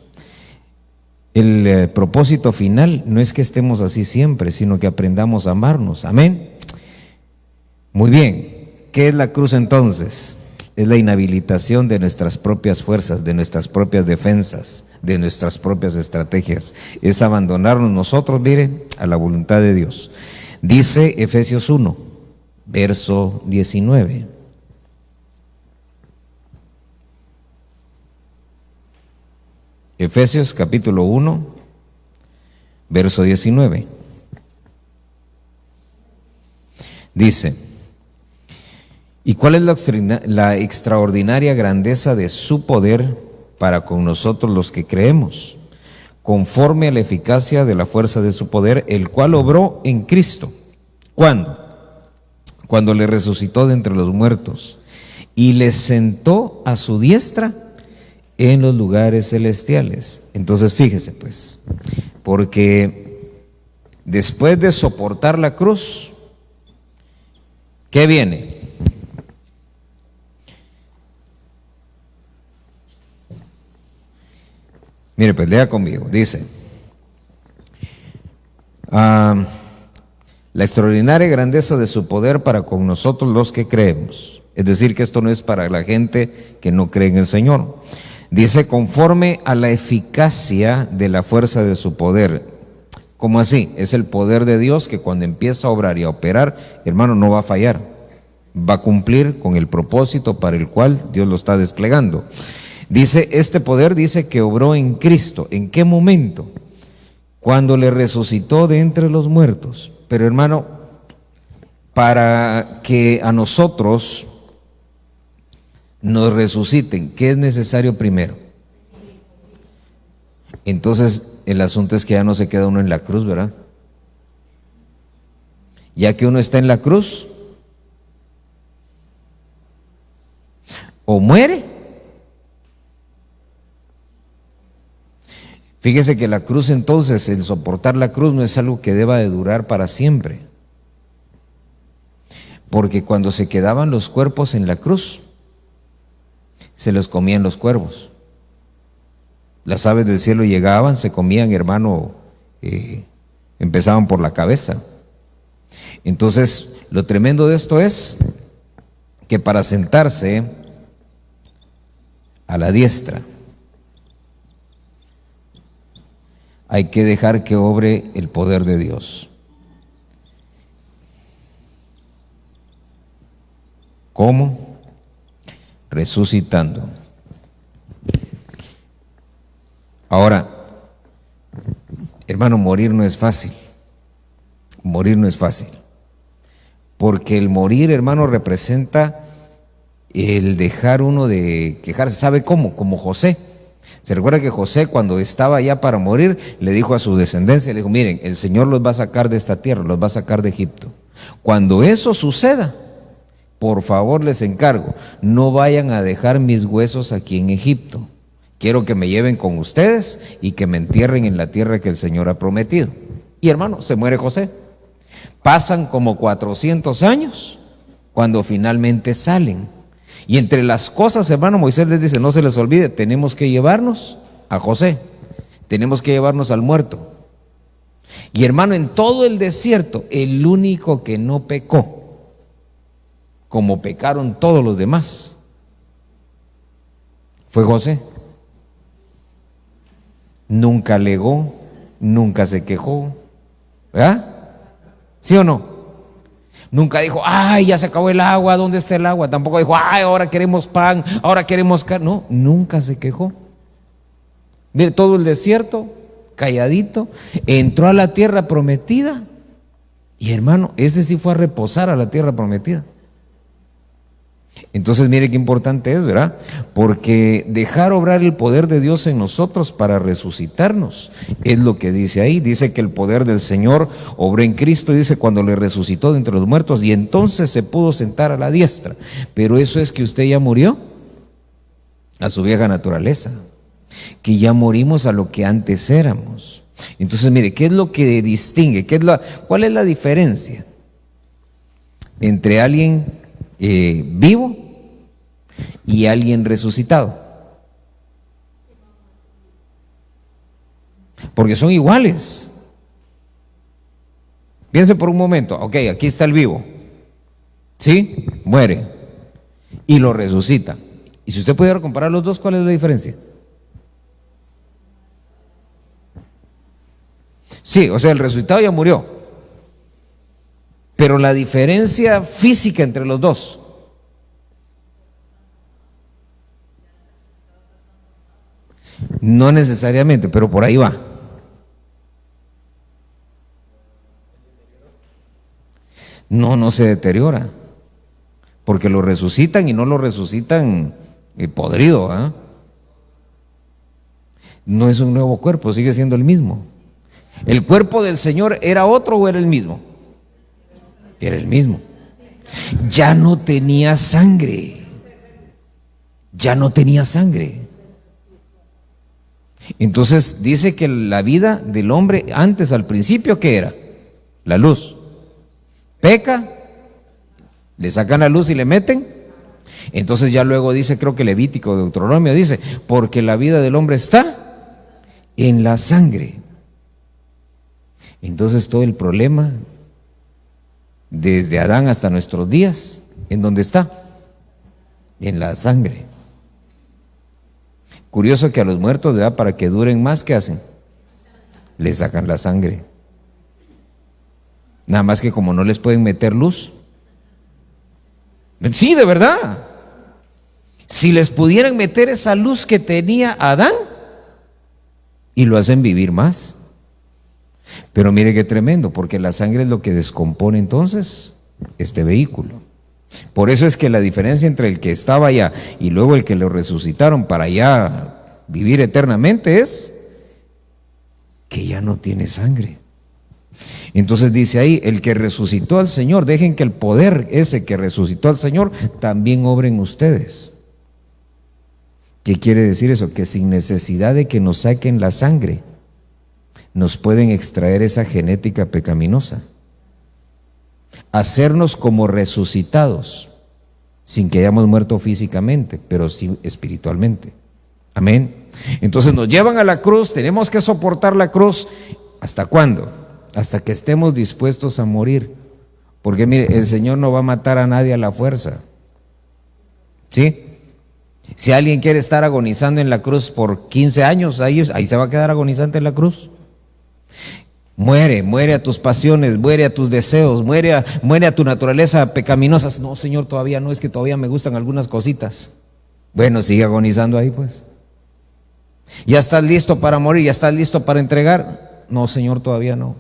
el propósito final no es que estemos así siempre, sino que aprendamos a amarnos. Amén. Muy bien, ¿qué es la cruz entonces? Es la inhabilitación de nuestras propias fuerzas, de nuestras propias defensas, de nuestras propias estrategias. Es abandonarnos nosotros, mire, a la voluntad de Dios. Dice Efesios 1, verso 19. Efesios capítulo 1, verso 19. Dice: ¿y cuál es la extraordinaria grandeza de su poder para con nosotros los que creemos? Conforme a la eficacia de la fuerza de su poder, el cual obró en Cristo. ¿Cuándo? Cuando le resucitó de entre los muertos y le sentó a su diestra en los lugares celestiales. Entonces fíjese pues, porque después de soportar la cruz, ¿qué viene? Mire, pues lea conmigo. Dice, la extraordinaria grandeza de su poder para con nosotros los que creemos. Es decir, que esto no es para la gente que no cree en el Señor. Dice, conforme a la eficacia de la fuerza de su poder. ¿Cómo así? Es el poder de Dios que cuando empieza a obrar y a operar, hermano, no va a fallar. Va a cumplir con el propósito para el cual Dios lo está desplegando. Dice, este poder dice que obró en Cristo. ¿En qué momento? Cuando le resucitó de entre los muertos. Pero hermano, para que a nosotros nos resuciten, ¿qué es necesario primero? Entonces el asunto es que ya no se queda uno en la cruz, ¿verdad? Ya que uno está en la cruz, o muere. Fíjese que la cruz entonces, el soportar la cruz no es algo que deba de durar para siempre. Porque cuando se quedaban los cuerpos en la cruz, se los comían los cuervos. Las aves del cielo llegaban, se comían, hermano, empezaban por la cabeza. Entonces, lo tremendo de esto es que para sentarse a la diestra, hay que dejar que obre el poder de Dios. ¿Cómo? Resucitando. Ahora, hermano, morir no es fácil. Morir no es fácil. Porque el morir, hermano, representa el dejar uno de quejarse. ¿Sabe cómo? Como José. Se recuerda que José, cuando estaba ya para morir, le dijo a su descendencia, le dijo, miren, el Señor los va a sacar de esta tierra, los va a sacar de Egipto. Cuando eso suceda, por favor les encargo, no vayan a dejar mis huesos aquí en Egipto. Quiero que me lleven con ustedes y que me entierren en la tierra que el Señor ha prometido. Y hermano, se muere José. Pasan como 400 años cuando finalmente salen. Y entre las cosas, hermano, Moisés les dice, no se les olvide, tenemos que llevarnos a José, tenemos que llevarnos al muerto. Y hermano, en todo el desierto, el único que no pecó, como pecaron todos los demás, fue José. Nunca alegó, nunca se quejó, ¿verdad? ¿Sí o no? Nunca dijo, ay, ya se acabó el agua, ¿dónde está el agua? Tampoco dijo, ay, ahora queremos pan, ahora queremos carne. No, nunca se quejó. Mire, todo el desierto, calladito, entró a la tierra prometida. Y hermano, ese sí fue a reposar a la tierra prometida. Entonces mire qué importante es, ¿verdad? Porque dejar obrar el poder de Dios en nosotros para resucitarnos es lo que dice ahí. Dice que el poder del Señor obró en Cristo, dice, cuando le resucitó de entre los muertos, y entonces se pudo sentar a la diestra. Pero eso es que usted ya murió a su vieja naturaleza, que ya morimos a lo que antes éramos. Entonces mire, ¿qué es lo que distingue? ¿Cuál es la diferencia entre alguien vivo y alguien resucitado? Porque son iguales. Piense por un momento, ok, aquí está el vivo, ¿sí? Muere y lo resucita. Y si usted pudiera comparar los dos, ¿cuál es la diferencia? Sí, o sea, el resucitado ya murió, pero la diferencia física entre los dos. No necesariamente, pero por ahí va. No se deteriora, porque lo resucitan y no lo resucitan podrido, ¿eh? No es un nuevo cuerpo, sigue siendo el mismo. ¿El cuerpo del Señor era otro o era el mismo? Era el mismo. Ya no tenía sangre. Ya no tenía sangre. Entonces dice que la vida del hombre antes, al principio, ¿qué era? La luz. Peca, le sacan la luz y le meten. Entonces ya luego dice, creo que Levítico, Deuteronomio dice, porque la vida del hombre está En la sangre. Entonces todo el problema, desde Adán hasta nuestros días, ¿en dónde está? En la sangre. Curioso que a los muertos, ¿verdad? Para que duren más, ¿qué hacen? Les sacan la sangre. Nada más que como no les pueden meter luz. Sí, de verdad. Si les pudieran meter esa luz que tenía Adán, y lo hacen vivir más. Pero mire qué tremendo, porque la sangre es lo que descompone entonces este vehículo. Por eso es que la diferencia entre el que estaba allá y luego el que lo resucitaron para ya vivir eternamente es que ya no tiene sangre. Entonces dice ahí, el que resucitó al Señor, dejen que el poder ese que resucitó al Señor también obre en ustedes. ¿Qué quiere decir eso? Que sin necesidad de que nos saquen la sangre, nos pueden extraer esa genética pecaminosa, hacernos como resucitados, sin que hayamos muerto físicamente, pero sí espiritualmente. Amén. Entonces nos llevan a la cruz, tenemos que soportar la cruz. ¿Hasta cuándo? Hasta que estemos dispuestos a morir. Porque mire, el Señor no va a matar a nadie a la fuerza. ¿Sí? Si alguien quiere estar agonizando en la cruz por 15 años, ahí se va a quedar agonizante en la cruz. Muere a tus pasiones, muere a tus deseos, muere a tu naturaleza pecaminosa. No, Señor, todavía no, es que todavía me gustan algunas cositas. Bueno, sigue agonizando ahí pues. ¿Ya estás listo para morir? ¿Ya estás listo para entregar? No, Señor, todavía no.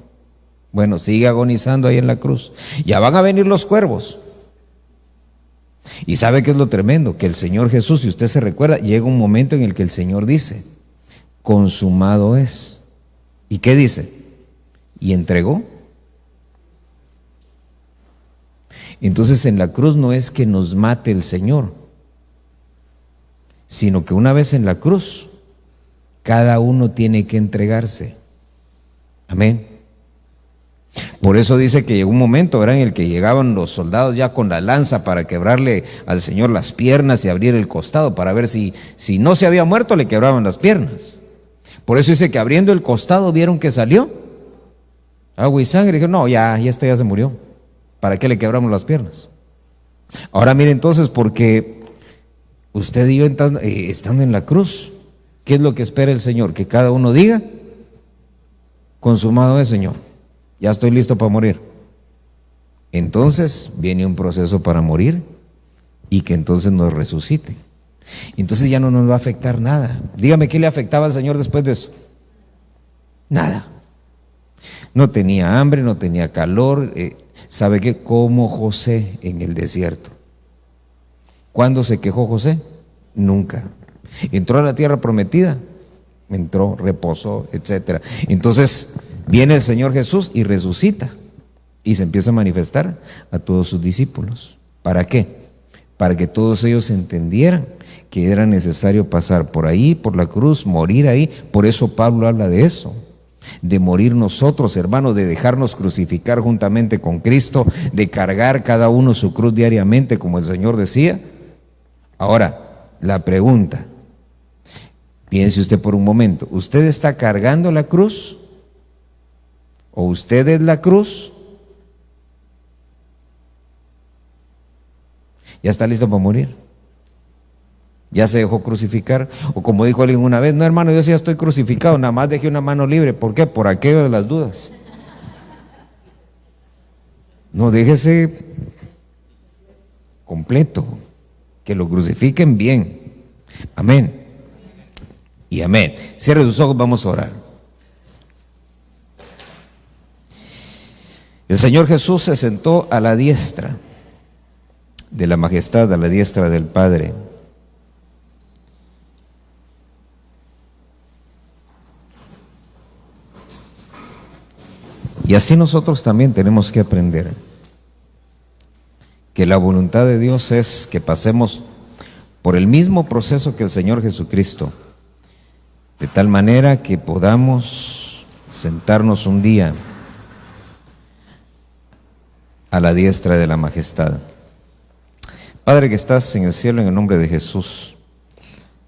Bueno, sigue agonizando ahí en la cruz. Ya van a venir los cuervos. Y ¿sabe qué es lo tremendo? Que el Señor Jesús, si usted se recuerda, llega un momento en el que el Señor dice, consumado es. ¿Y qué dice? Y entregó. Entonces en la cruz no es que nos mate el Señor, sino que una vez en la cruz, cada uno tiene que entregarse. Amén. Por eso dice que llegó un momento, ¿verdad?, en el que llegaban los soldados ya con la lanza para quebrarle al Señor las piernas y abrir el costado para ver si no se había muerto, le quebraban las piernas. Por eso dice que abriendo el costado vieron que salió agua y sangre. Dijeron, no, ya se murió. ¿Para qué le quebramos las piernas? Ahora mire entonces, porque usted y yo estando en la cruz, ¿qué es lo que espera el Señor? Que cada uno diga, consumado es, Señor, ya estoy listo para morir. Entonces viene un proceso para morir y que entonces nos resucite. Entonces ya no nos va a afectar nada. Dígame, ¿qué le afectaba al Señor después de eso? Nada. No tenía hambre, no tenía calor. ¿Sabe qué? Como José en el desierto. ¿Cuándo se quejó José? Nunca. Entró a la tierra prometida, entró, reposó, etc. Entonces viene el Señor Jesús y resucita y se empieza a manifestar a todos sus discípulos. ¿Para qué? Para que todos ellos entendieran que era necesario pasar por ahí, por la cruz, morir ahí. Por eso Pablo habla de eso, de morir nosotros, hermanos, de dejarnos crucificar juntamente con Cristo, de cargar cada uno su cruz diariamente, como el Señor decía. Ahora, la pregunta, piense usted por un momento, ¿usted está cargando la cruz? ¿O usted es la cruz? ¿Ya está listo para morir? ¿Ya se dejó crucificar? O como dijo alguien una vez, no, hermano, yo sí ya estoy crucificado, nada más dejé una mano libre. ¿Por qué? Por aquello de las dudas. No, déjese completo, que lo crucifiquen bien. Amén y amén. Cierre sus ojos, vamos a orar. El Señor Jesús se sentó a la diestra de la majestad, a la diestra del Padre. Y así nosotros también tenemos que aprender que la voluntad de Dios es que pasemos por el mismo proceso que el Señor Jesucristo, de tal manera que podamos sentarnos un día a la diestra de la majestad. Padre que estás en el cielo, en el nombre de Jesús,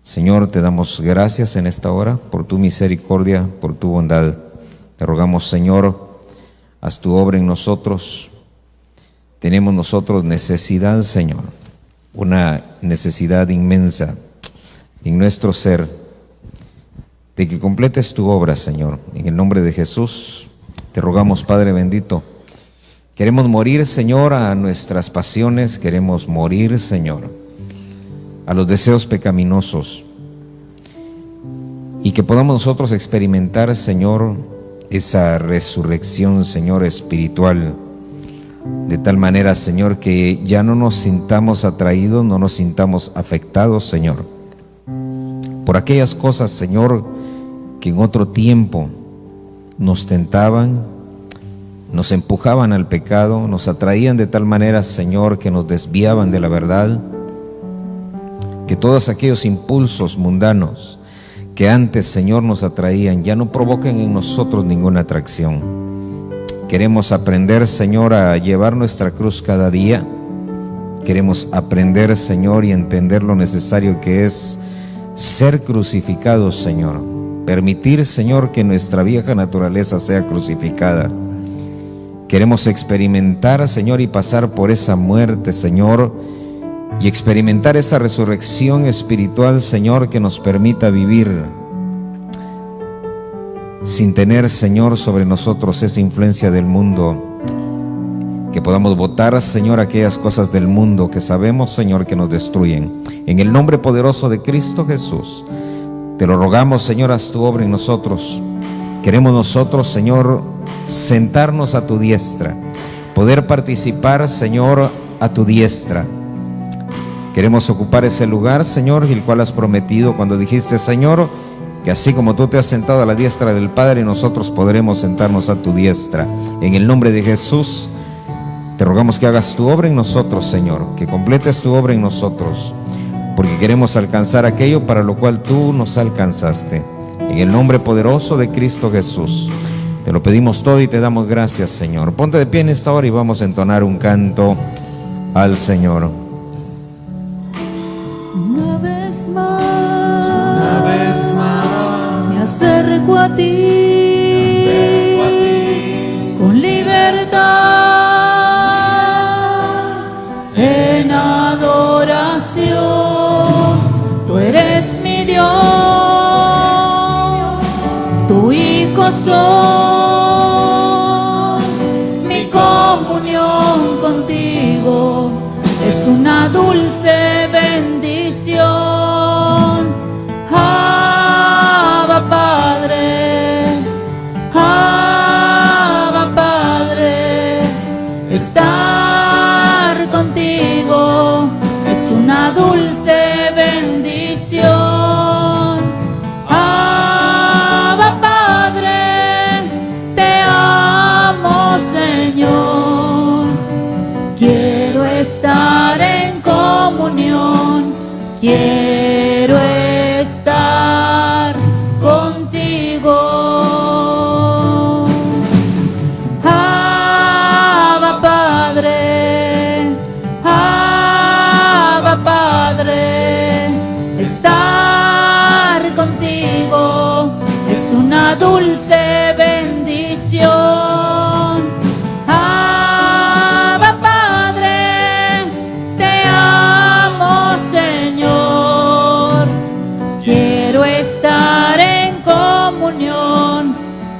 Señor, te damos gracias en esta hora por tu misericordia, por tu bondad. Te rogamos, Señor, haz tu obra en nosotros. Tenemos nosotros necesidad, Señor, una necesidad inmensa en nuestro ser, de que completes tu obra, Señor. En el nombre de Jesús, te rogamos, Padre bendito. Queremos morir, Señor, a nuestras pasiones, queremos morir, Señor, a los deseos pecaminosos, y que podamos nosotros experimentar, Señor, esa resurrección, Señor, espiritual, de tal manera, Señor, que ya no nos sintamos atraídos, no nos sintamos afectados, Señor, por aquellas cosas, Señor, que en otro tiempo nos tentaban, nos empujaban al pecado, nos atraían de tal manera, Señor, que nos desviaban de la verdad. Que todos aquellos impulsos mundanos que antes, Señor, nos atraían, ya no provoquen en nosotros ninguna atracción. Queremos aprender, Señor, a llevar nuestra cruz cada día. Queremos aprender, Señor, y entender lo necesario que es ser crucificados, Señor. Permitir, Señor, que nuestra vieja naturaleza sea crucificada. Queremos experimentar, Señor, y pasar por esa muerte, Señor, y experimentar esa resurrección espiritual, Señor, que nos permita vivir sin tener, Señor, sobre nosotros esa influencia del mundo. Que podamos botar, Señor, aquellas cosas del mundo que sabemos, Señor, que nos destruyen. En el nombre poderoso de Cristo Jesús, te lo rogamos, Señor, haz tu obra en nosotros. Queremos nosotros, Señor, sentarnos a tu diestra, poder participar, Señor, a tu diestra. Queremos ocupar ese lugar, Señor, el cual has prometido cuando dijiste, Señor, que así como tú te has sentado a la diestra del Padre, nosotros podremos sentarnos a tu diestra. En el nombre de Jesús, te rogamos que hagas tu obra en nosotros, Señor, que completes tu obra en nosotros, porque queremos alcanzar aquello para lo cual tú nos alcanzaste. En el nombre poderoso de Cristo Jesús, te lo pedimos todo y te damos gracias, Señor. Ponte de pie en esta hora y vamos a entonar un canto al Señor. Una vez más, me acerco a ti, con libertad, en adoración. Tú eres mi Dios, tu Hijo soy, mi comunión contigo es una dulce bendición. Abba Padre, Abba Padre, estar contigo es una dulce bendición. Abba Padre, te amo, Señor. Quiero estar en comunión, quiero estar contigo. Abba Padre, Abba Padre, estar contigo es una dulce bendición.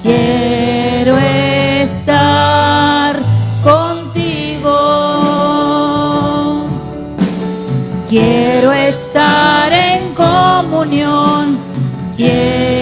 Quiero estar contigo. Quiero estar en comunión. Quiero